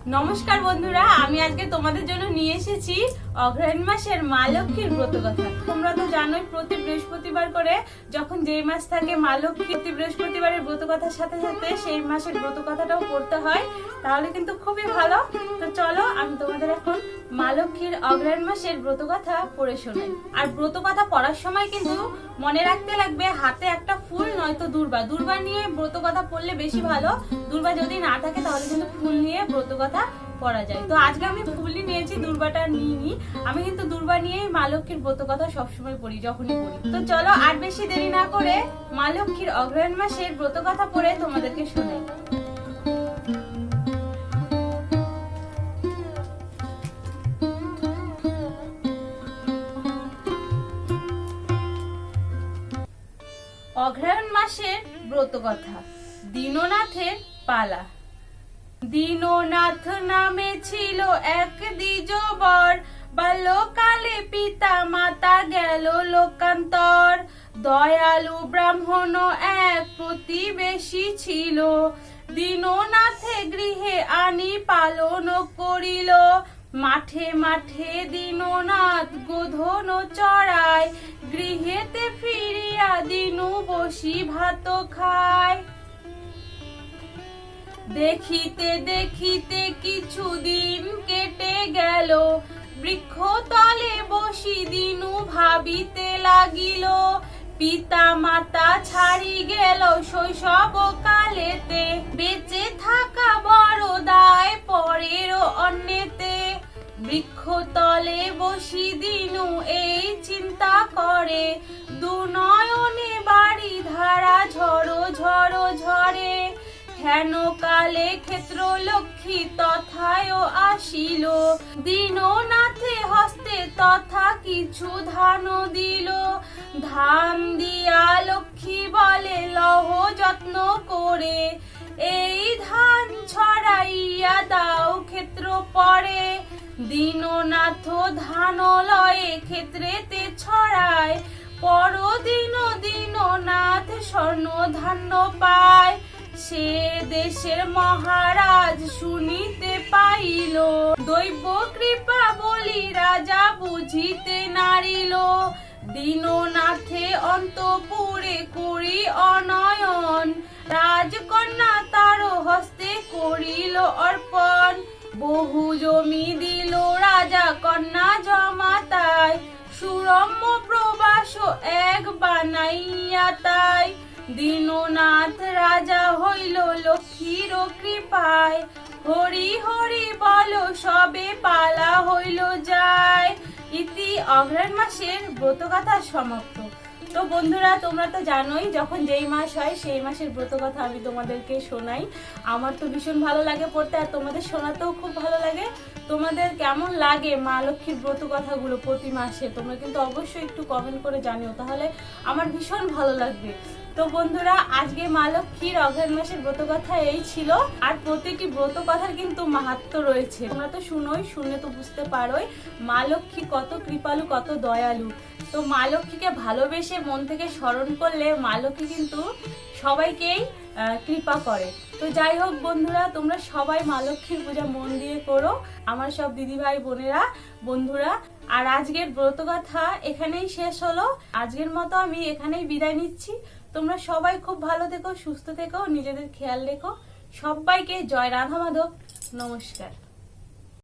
নমস্কার বন্ধুরা, আমি আজকে তোমাদের জন্য নিয়ে এসেছি অগ্রহায়ণ মাসের মা লক্ষ্মীর ব্রত কথা। তোমরা তো জানোই প্রতি বৃহস্পতিবার করে যখন যেই মাস থাকে মা লক্ষ্মী প্রতি বৃহস্পতিবারের ব্রত কথার সাথে সাথে সেই মাসের ব্রত কথাটাও পড়তে হয়, তাহলে কিন্তু খুবই ভালো। তো চলো আমি তোমাদের এখন মা লক্ষ্মীর অগ্রহায়ণ মাসের ব্রত কথা পড়ে শোনাই। আর ব্রত কথা পড়ার সময় কিন্তু মনে রাখতে লাগবে হাতে একটা ফুল নয়তো দূর্বা নিয়ে ব্রত কথা পড়লে বেশি ভালো। দূর্বা যদি না থাকে তাহলে কিন্তু ফুল নিয়ে ব্রত কথা পড়া যায়। তো আজকে আমি ফুলই নিয়েছি, দূর্বাটা নিইনি। আমি কিন্তু দূর্বা নিয়েই মা লক্ষ্মীর ব্রত কথা সবসময় পড়ি, যখনই পড়ি। তো চলো আর বেশি দেরি না করে মা লক্ষ্মীর অগ্রহায়ণ মাসের ব্রত কথা পড়ে তোমাদেরকে শোনাই। অগ্রহায়ণ মাসের ব্রত কথা। দীননাথের পালা। দীননাথ নামে ছিল এক দ্বিজবর, বাল্যকালে পিতা মাতা গেল লোকান্তর। দয়ালু ব্রাহ্মণ এক প্রতিবেশী ছিল, দীননাথে গৃহে আনি পালন করিল। মাঠে মাঠে দীননাথ গোধন চড়ায়, গৃহেতে ফিরিয়া দিনু বসি ভাত খায়। দেখিতে দেখিতে কিছুদিন কেটে গেল, বৃক্ষ তলে বসি দিনু ভাবিতে লাগিল। পিতা মাতা ছাড়ি গেল শৈশব কালেতে, বেঁচে থাকা বড় দায় পরের অন্যেতে। বৃক্ষ তলে বসি দিনু এই চিন্তা করে, দুনয়নে বাড়ি ধারা ঝড়ো ঝড়ো ঝরে। হেন কালে ক্ষেত্র লক্ষ্মী তথায় আসিল, দীননাথে হস্তে তথা কিছু ধান দিল। ধান দিয়া লক্ষ্মী বলে লহ যত্ন করে, এই ধান ছড়াইয়া দাও ক্ষেত্র পরে। দীননাথ ধান লয়ে ক্ষেত্রেতে ছড়ায়, পরদিন দীননাথ স্বর্ণ ধান্য পায়। সে দেশের মহারাজ শুনিতে পাইল, দৈব কৃপা বলি রাজা বুঝিতে নারিল। দীননাথে অন্তপুরে করি অনয়ন, রাজকন্যা তার হস্তে করিল অর্পণ। বহু জমি দিল রাজা কন্যা জমাতায়, সুরম্য প্রবাস এক বানাইয়া তাই। দীননাথ রাজা হইল লক্ষ্মীর কৃপায়, হরি হরি বল সবে পালা হইল যায়। ইতি অগ্রহায়ণ মাসের ব্রতকথা সমাপ্ত। তো বন্ধুরা, তোমরা তো জানোই যখন যেই মাস হয় সেই মাসের ব্রত কথা আমি তোমাদেরকে শোনাই। আমার তো ভীষণ ভালো লাগে পড়তে, আর তোমাদের শোনাতেও খুব ভালো লাগে। তোমাদের কেমন লাগে মা লক্ষ্মীর ব্রত কথাগুলো প্রতি মাসে তোমরা কিন্তু অবশ্যই একটু কমেন্ট করে জানিও, তাহলে আমার ভীষণ ভালো লাগবে। তো বন্ধুরা, আজকে মা লক্ষ্মীর অগ্রহায়ণ মাসের ব্রত কথা এই ছিল। আর প্রতিটি ব্রত কথার কিন্তু মাহাত্ম্য রয়েছে, তোমরা তো শুনোই, শুনে তো বুঝতে পারোই মা লক্ষ্মী কত কৃপালু, কত দয়ালু। তো মা লক্ষ্মীকে ভালোবেসে মন থেকে স্মরণ করলে মা লক্ষ্মী কিন্তু সবাইকেই কৃপা করে। তো যাই হোক বন্ধুরা, তোমরা সবাই মা লক্ষ্মীর পূজা মন দিয়ে করো, আমার সব দিদি ভাই বোনেরা বন্ধুরা। আর আজকের ব্রত কথা এখানেই শেষ হলো। আজকের মতো আমি এখানেই বিদায় নিচ্ছি। তোমরা সবাই খুব ভালো থেকো, সুস্থ থেকো, নিজেদের খেয়াল রেখো। সবাইকে জয় রাধা মাধব, নমস্কার।